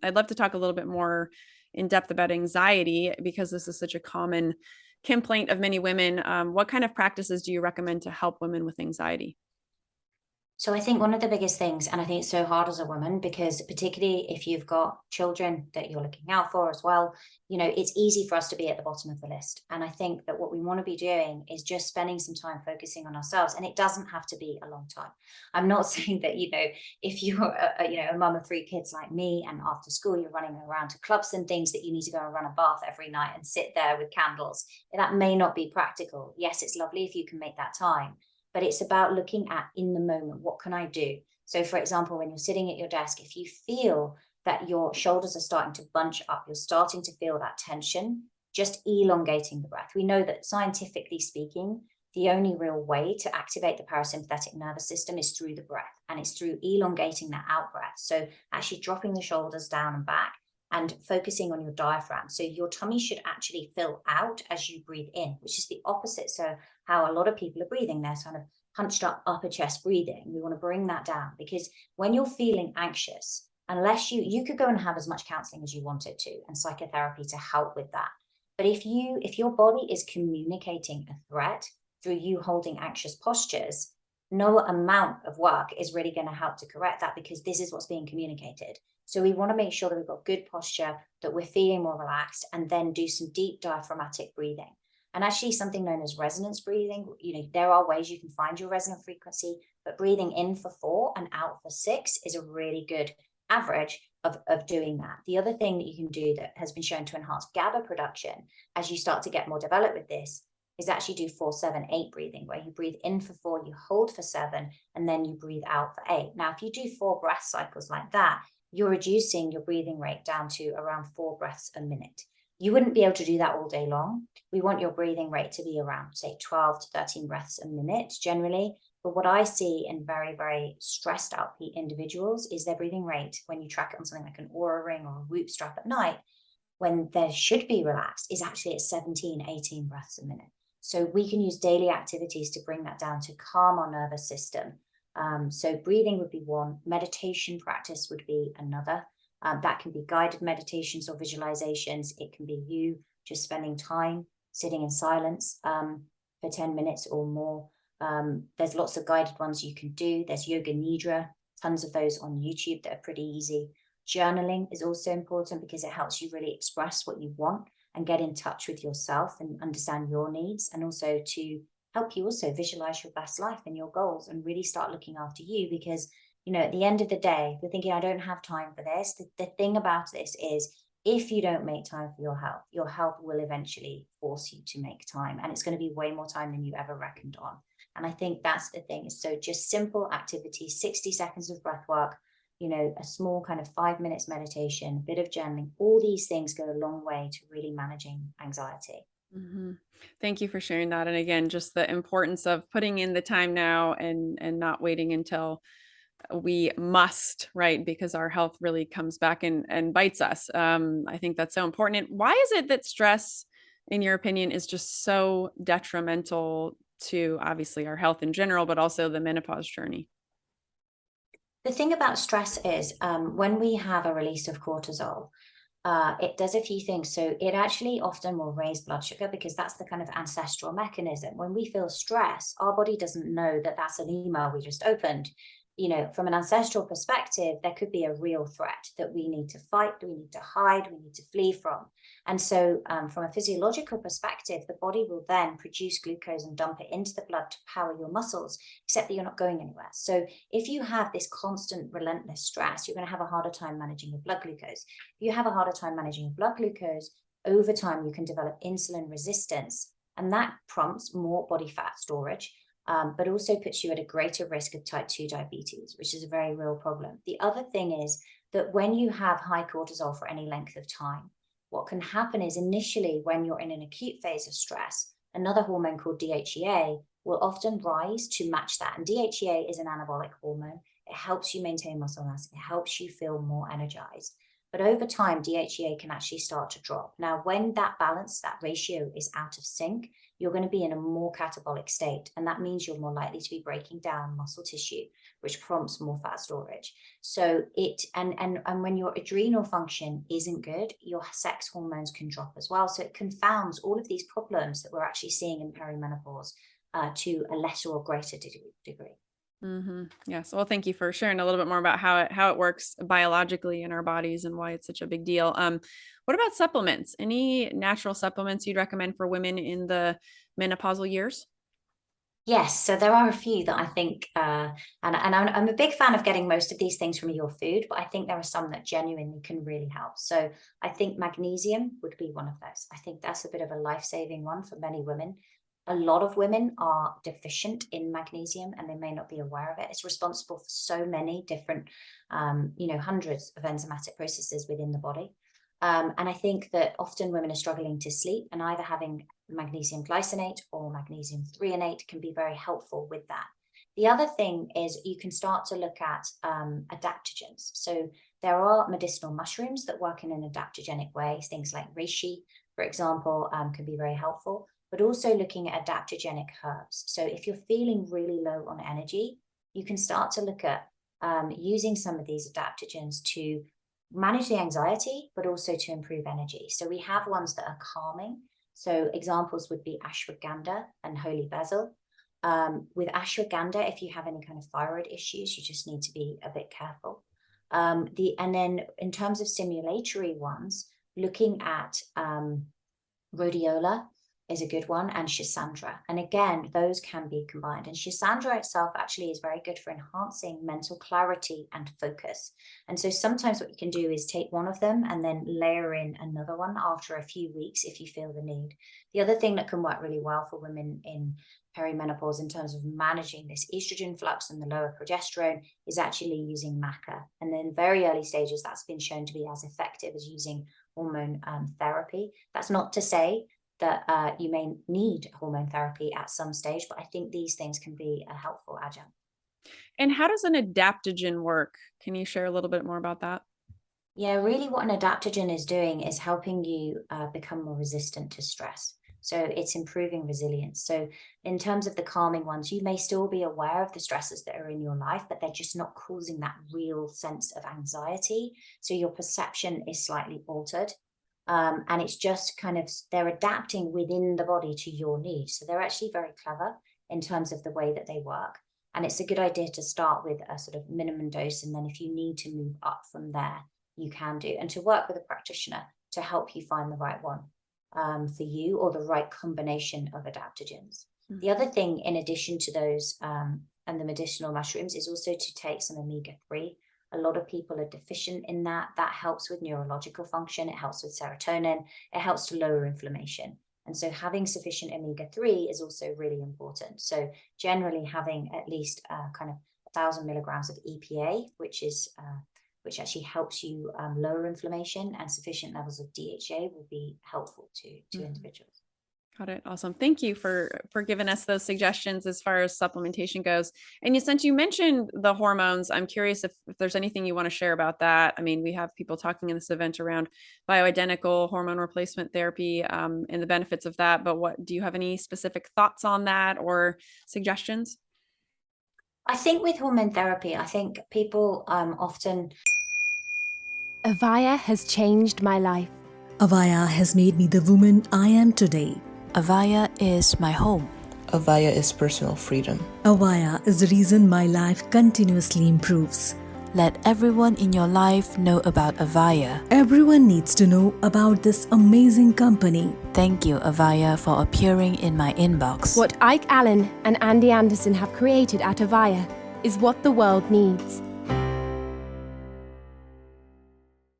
I'd love to talk a little bit more in depth about anxiety because this is such a common complaint of many women. What kind of practices do you recommend to help women with anxiety? So I think one of the biggest things, and I think it's so hard as a woman, because particularly if you've got children that you're looking out for as well, it's easy for us to be at the bottom of the list. And I think that what we want to be doing is just spending some time focusing on ourselves. And it doesn't have to be a long time. I'm not saying that, if you're a mum of 3 kids like me, and after school you're running around to clubs and things, that you need to go and run a bath every night and sit there with candles. That may not be practical. Yes, it's lovely if you can make that time, but it's about looking at in the moment, what can I do? So, for example, when you're sitting at your desk, if you feel that your shoulders are starting to bunch up, you're starting to feel that tension, just elongating the breath. We know that scientifically speaking, the only real way to activate the parasympathetic nervous system is through the breath, and it's through elongating that out breath. So, actually dropping the shoulders down and back and focusing on your diaphragm. So, your tummy should actually fill out as you breathe in, which is the opposite. So, how a lot of people are breathing, they're kind of hunched up upper chest breathing. We want to bring that down, because when you're feeling anxious, unless you could go and have as much counseling as you wanted to and psychotherapy to help with that. But if your body is communicating a threat through you holding anxious postures, no amount of work is really going to help to correct that, because this is what's being communicated. So we want to make sure that we've got good posture, that we're feeling more relaxed, and then do some deep diaphragmatic breathing. And actually something known as resonance breathing, there are ways you can find your resonant frequency, but breathing in for 4 and out for 6 is a really good average of doing that. The other thing that you can do that has been shown to enhance GABA production as you start to get more developed with this is actually do 4-7-8 breathing, where you breathe in for 4, you hold for 7, and then you breathe out for 8. Now, if you do 4 breath cycles like that, you're reducing your breathing rate down to around 4 breaths a minute. You wouldn't be able to do that all day long. We want your breathing rate to be around, say, 12 to 13 breaths a minute generally. But what I see in very, very stressed out individuals is their breathing rate, when you track it on something like an Oura ring or a Whoop strap at night, when they should be relaxed, is actually at 17, 18 breaths a minute. So we can use daily activities to bring that down to calm our nervous system. So breathing would be one, meditation practice would be another. That can be guided meditations or visualizations. It can be you just spending time sitting in silence for 10 minutes or more. There's lots of guided ones you can do. There's yoga nidra, tons of those on YouTube that are pretty easy. Journaling is also important, because it helps you really express what you want and get in touch with yourself and understand your needs, and also to help you also visualize your best life and your goals and really start looking after you. Because at the end of the day, if you're thinking, I don't have time for this, the thing about this is, if you don't make time for your health will eventually force you to make time. And it's going to be way more time than you ever reckoned on. And I think that's the thing. So just simple activities, 60 seconds of breath work, a small kind of 5 minutes meditation, a bit of journaling, all these things go a long way to really managing anxiety. hmm Thank you for sharing that. And again, just the importance of putting in the time now and not waiting until we must, right? Because our health really comes back and bites us. I think that's so important. And why is it that stress, in your opinion, is just so detrimental to obviously our health in general, but also the menopause journey? The thing about stress is, when we have a release of cortisol, it does a few things. So it actually often will raise blood sugar, because that's the kind of ancestral mechanism. When we feel stress, our body doesn't know that that's an email we just opened. From an ancestral perspective, there could be a real threat that we need to fight, we need to hide, we need to flee from. And so, from a physiological perspective, the body will then produce glucose and dump it into the blood to power your muscles, except that you're not going anywhere. So, if you have this constant, relentless stress, you're going to have a harder time managing your blood glucose. If you have a harder time managing your blood glucose, over time, you can develop insulin resistance, and that prompts more body fat storage. But also puts you at a greater risk of type 2 diabetes, which is a very real problem. The other thing is that when you have high cortisol for any length of time, what can happen is, initially, when you're in an acute phase of stress, another hormone called DHEA will often rise to match that. And DHEA is an anabolic hormone. It helps you maintain muscle mass. It helps you feel more energized. But over time, DHEA can actually start to drop. Now, when that balance, that ratio is out of sync, you're going to be in a more catabolic state. And that means you're more likely to be breaking down muscle tissue, which prompts more fat storage. So and when your adrenal function isn't good, your sex hormones can drop as well. So it confounds all of these problems that we're actually seeing in perimenopause to a lesser or greater degree. Yes. Well, thank you for sharing a little bit more about how it works biologically in our bodies and why it's such a big deal. What about supplements? Any natural supplements you'd recommend for women in the menopausal years? Yes, so there are a few that I think, and I'm a big fan of getting most of these things from your food, but I think there are some that genuinely can really help. So I think magnesium would be one of those. I think that's a bit of a life-saving one for many women. A lot of women are deficient in magnesium and they may not be aware of it. It's responsible for so many different, hundreds of enzymatic processes within the body. And I think that often women are struggling to sleep, and either having magnesium glycinate or magnesium threonate can be very helpful with that. The other thing is you can start to look at adaptogens. So there are medicinal mushrooms that work in an adaptogenic way. Things like reishi, for example, can be very helpful, but also looking at adaptogenic herbs. So if you're feeling really low on energy, you can start to look at using some of these adaptogens to manage the anxiety, but also to improve energy. So we have ones that are calming. So examples would be ashwagandha and holy basil. With ashwagandha, if you have any kind of thyroid issues, you just need to be a bit careful. And then in terms of stimulatory ones, looking at rhodiola is a good one, and Schisandra. And again, those can be combined. And Schisandra itself actually is very good for enhancing mental clarity and focus. And so sometimes what you can do is take one of them and then layer in another one after a few weeks if you feel the need. The other thing that can work really well for women in perimenopause in terms of managing this estrogen flux and the lower progesterone is actually using maca. And in very early stages, that's been shown to be as effective as using hormone therapy. That's not to say that you may need hormone therapy at some stage, but I think these things can be a helpful adjunct. And how does an adaptogen work? Can you share a little bit more about that? Yeah, really what an adaptogen is doing is helping you become more resistant to stress. So it's improving resilience. So in terms of the calming ones, you may still be aware of the stresses that are in your life, but they're just not causing that real sense of anxiety. So your perception is slightly altered. And it's just kind of, they're adapting within the body to your needs. So they're actually very clever in terms of the way that they work. And it's a good idea to start with a sort of minimum dose. And then if you need to move up from there, you can do. And to work with a practitioner to help you find the right one for you, or the right combination of adaptogens. The other thing, in addition to those and the medicinal mushrooms, is also to take some omega-3. A lot of people are deficient in that. That helps with neurological function. It helps with serotonin. It helps to lower inflammation. And so having sufficient omega-3 is also really important. So generally having at least kind of 1,000 milligrams of EPA, which actually helps you lower inflammation, and sufficient levels of DHA will be helpful to individuals. Got it. Awesome. Thank you for giving us those suggestions as far as supplementation goes. And since you mentioned the hormones, I'm curious if there's anything you want to share about that. I mean, we have people talking in this event around bioidentical hormone replacement therapy and the benefits of that. But what do you have any specific thoughts on that or suggestions? I think with hormone therapy, I think people often Avaya has changed my life. Avaya has made me the woman I am today. Avaya is my home. Avaya is personal freedom. Avaya is the reason my life continuously improves. Let everyone in your life know about Avaya. Everyone needs to know about this amazing company. Thank you, Avaya, for appearing in my inbox. What Ike Allen and Andy Anderson have created at Avaya is what the world needs.